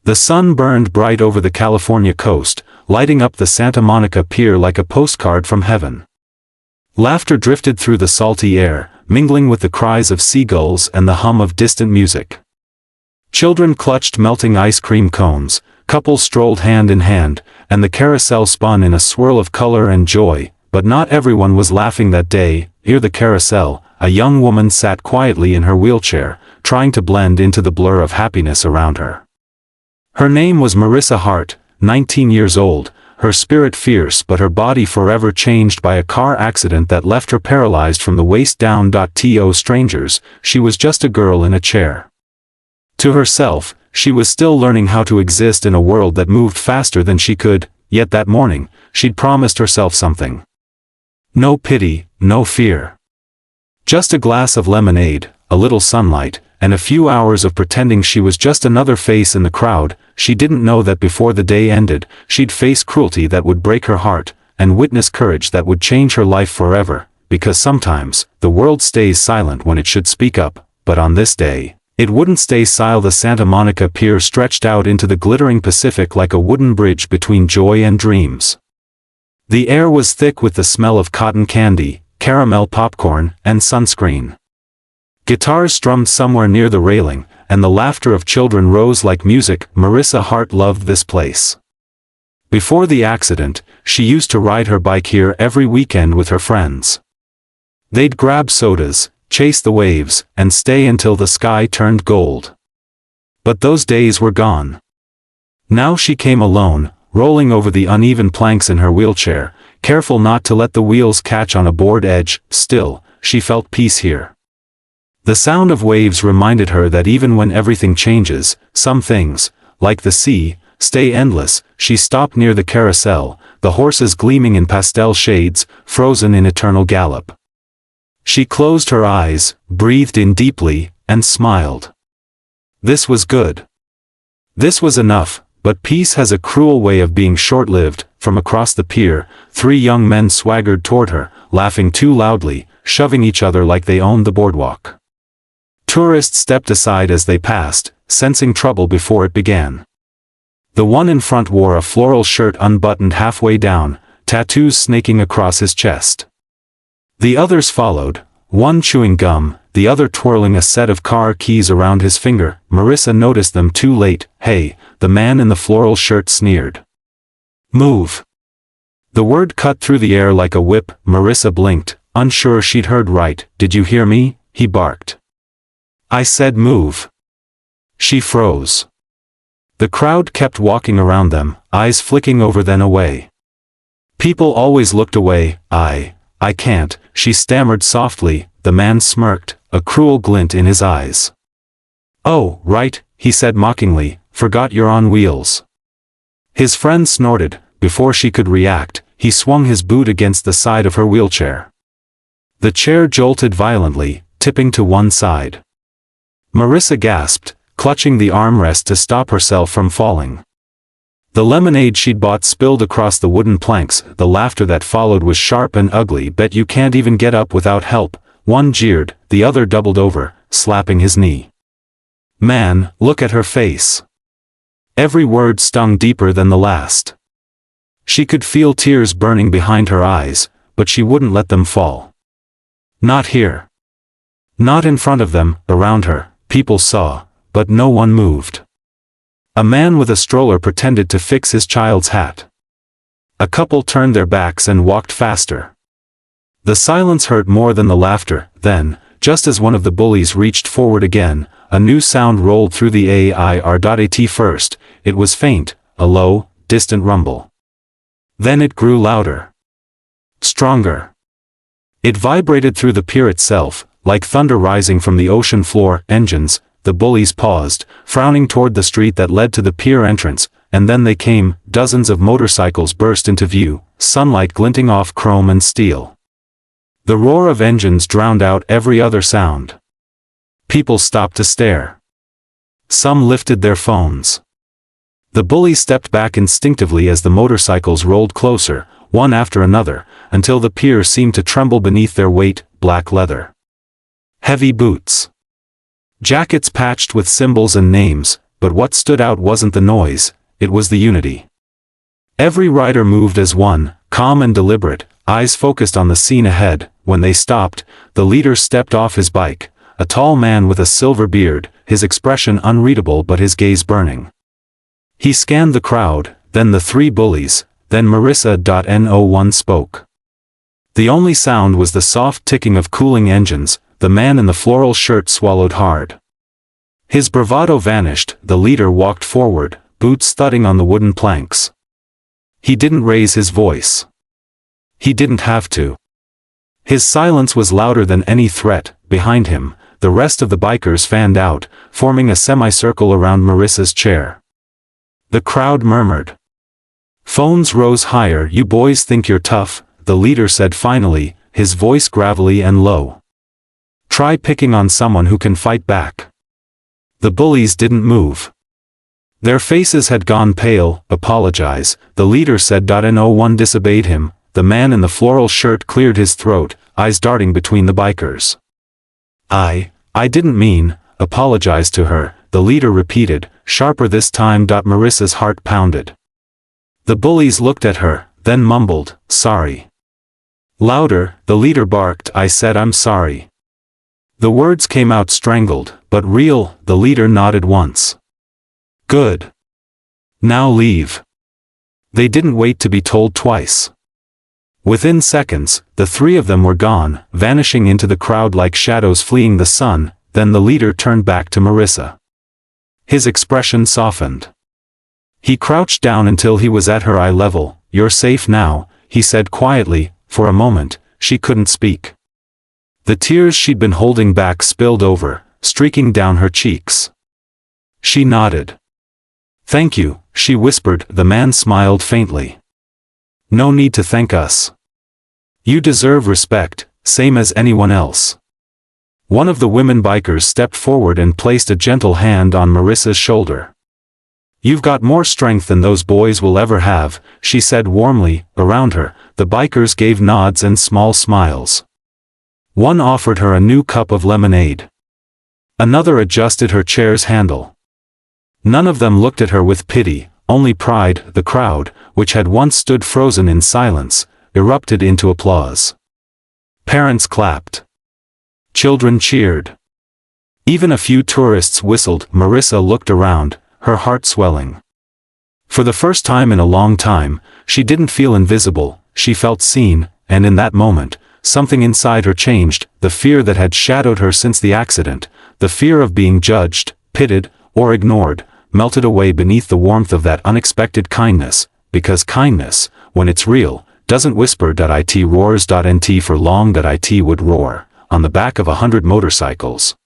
The sun burned bright over the California coast, lighting up the Santa Monica Pier like a postcard from heaven. Laughter drifted through the salty air, mingling with the cries of seagulls and the hum of distant music. Children clutched melting ice cream cones, couples strolled hand in hand, and the carousel spun in a swirl of color and joy, but not everyone was laughing that day. Near the carousel, a young woman sat quietly in her wheelchair, trying to blend into the blur of happiness around her. Her name was Marissa Hart, 19 years old, her spirit fierce but her body forever changed by a car accident that left her paralyzed from the waist down. To strangers, she was just a girl in a chair. To herself, she was still learning how to exist in a world that moved faster than she could, yet that morning, she'd promised herself something. No pity, no fear. Just a glass of lemonade, a little sunlight, and a few hours of pretending she was just another face in the crowd. She didn't know that before the day ended, she'd face cruelty that would break her heart, and witness courage that would change her life forever, because sometimes, the world stays silent when it should speak up, but on this day, it wouldn't stay silent. The Santa Monica Pier stretched out into the glittering Pacific like a wooden bridge between joy and dreams. The air was thick with the smell of cotton candy, caramel popcorn, and sunscreen. Guitars strummed somewhere near the railing, and the laughter of children rose like music. Marissa Hart loved this place. Before the accident, she used to ride her bike here every weekend with her friends. They'd grab sodas, chase the waves, and stay until the sky turned gold. But those days were gone. Now she came alone, rolling over the uneven planks in her wheelchair, careful not to let the wheels catch on a board edge. Still, she felt peace here. The sound of waves reminded her that even when everything changes, some things, like the sea, stay endless. She stopped near the carousel, the horses gleaming in pastel shades, frozen in eternal gallop. She closed her eyes, breathed in deeply, and smiled. This was good. This was enough, but peace has a cruel way of being short-lived. From across the pier, 3 young men swaggered toward her, laughing too loudly, shoving each other like they owned the boardwalk. Tourists stepped aside as they passed, sensing trouble before it began. The one in front wore a floral shirt unbuttoned halfway down, tattoos snaking across his chest. The others followed, one chewing gum, the other twirling a set of car keys around his finger. Marissa noticed them too late. "Hey," the man in the floral shirt sneered. "Move." The word cut through the air like a whip. Marissa blinked, unsure she'd heard right. "Did you hear me?" he barked. "I said move." She froze. The crowd kept walking around them, eyes flicking over then away. People always looked away. I can't," she stammered softly. The man smirked, a cruel glint in his eyes. "Oh, right," he said mockingly, "forgot you're on wheels." His friend snorted. Before she could react, he swung his boot against the side of her wheelchair. The chair jolted violently, tipping to one side. Marissa gasped, clutching the armrest to stop herself from falling. The lemonade she'd bought spilled across the wooden planks. The laughter that followed was sharp and ugly. "Bet you can't even get up without help," one jeered. The other doubled over, slapping his knee. "Man, look at her face." Every word stung deeper than the last. She could feel tears burning behind her eyes, but she wouldn't let them fall. Not here. Not in front of them. Around her, people saw, but no one moved. A man with a stroller pretended to fix his child's hat. A couple turned their backs and walked faster. The silence hurt more than the laughter. Then, just as one of the bullies reached forward again, a new sound rolled through the air. At first, it was faint, a low, distant rumble. Then it grew louder. Stronger. It vibrated through the pier itself, like thunder rising from the ocean floor. "Engines." The bullies paused, frowning toward the street that led to the pier entrance, and then they came. Dozens of motorcycles burst into view, sunlight glinting off chrome and steel. The roar of engines drowned out every other sound. People stopped to stare. Some lifted their phones. The bullies stepped back instinctively as the motorcycles rolled closer, one after another, until the pier seemed to tremble beneath their weight. Black leather. Heavy boots. Jackets patched with symbols and names, but what stood out wasn't the noise, it was the unity. Every rider moved as one, calm and deliberate, eyes focused on the scene ahead. When they stopped, the leader stepped off his bike, a tall man with a silver beard, his expression unreadable but his gaze burning. He scanned the crowd, then the three bullies, then Marissa. No one spoke. The only sound was the soft ticking of cooling engines. The man in the floral shirt swallowed hard. His bravado vanished. The leader walked forward, boots thudding on the wooden planks. He didn't raise his voice. He didn't have to. His silence was louder than any threat. Behind him, the rest of the bikers fanned out, forming a semicircle around Marissa's chair. The crowd murmured. Phones rose higher. You boys think you're tough, the leader said finally, his voice gravelly and low. Try picking on someone who can fight back. The bullies didn't move. Their faces had gone pale. Apologize, the leader said. No one disobeyed him. The man in the floral shirt cleared his throat, eyes darting between the bikers. I didn't mean, apologize to her, the leader repeated, sharper this time. Marissa's heart pounded. The bullies looked at her, then mumbled, sorry. Louder, the leader barked, I said I'm sorry. The words came out strangled, but real. The leader nodded once. Good. Now leave. They didn't wait to be told twice. Within seconds, the three of them were gone, vanishing into the crowd like shadows fleeing the sun. Then the leader turned back to Marissa. His expression softened. He crouched down until he was at her eye level. You're safe now, he said quietly. For a moment, she couldn't speak. The tears she'd been holding back spilled over, streaking down her cheeks. She nodded. Thank you, she whispered. The man smiled faintly. No need to thank us. You deserve respect, same as anyone else. One of the women bikers stepped forward and placed a gentle hand on Marissa's shoulder. You've got more strength than those boys will ever have, she said warmly. Around her, the bikers gave nods and small smiles. One offered her a new cup of lemonade. Another adjusted her chair's handle. None of them looked at her with pity, only pride. The crowd, which had once stood frozen in silence, erupted into applause. Parents clapped. Children cheered. Even a few tourists whistled. Marissa looked around, her heart swelling. For the first time in a long time, she didn't feel invisible, she felt seen, and in that moment, something inside her changed. The fear that had shadowed her since the accident, the fear of being judged, pitted, or ignored, melted away beneath the warmth of that unexpected kindness, because kindness, when it's real, doesn't whisper. It roars. Nt for long. It would roar, on the back of 100 motorcycles.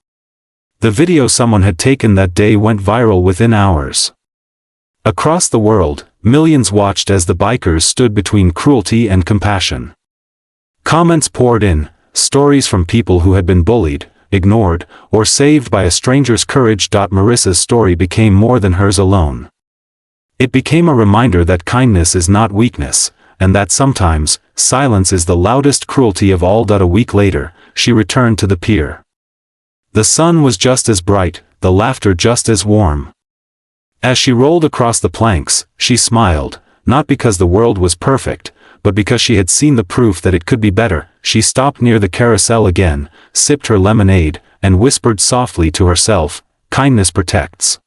The video someone had taken that day went viral within hours. Across the world, millions watched as the bikers stood between cruelty and compassion. Comments poured in, stories from people who had been bullied, ignored, or saved by a stranger's courage. Marissa's story became more than hers alone. It became a reminder that kindness is not weakness, and that sometimes, silence is the loudest cruelty of all. A week later, she returned to the pier. The sun was just as bright, the laughter just as warm. As she rolled across the planks, she smiled, not because the world was perfect, but because she had seen the proof that it could be better. She stopped near the carousel again, sipped her lemonade, and whispered softly to herself, kindness protects.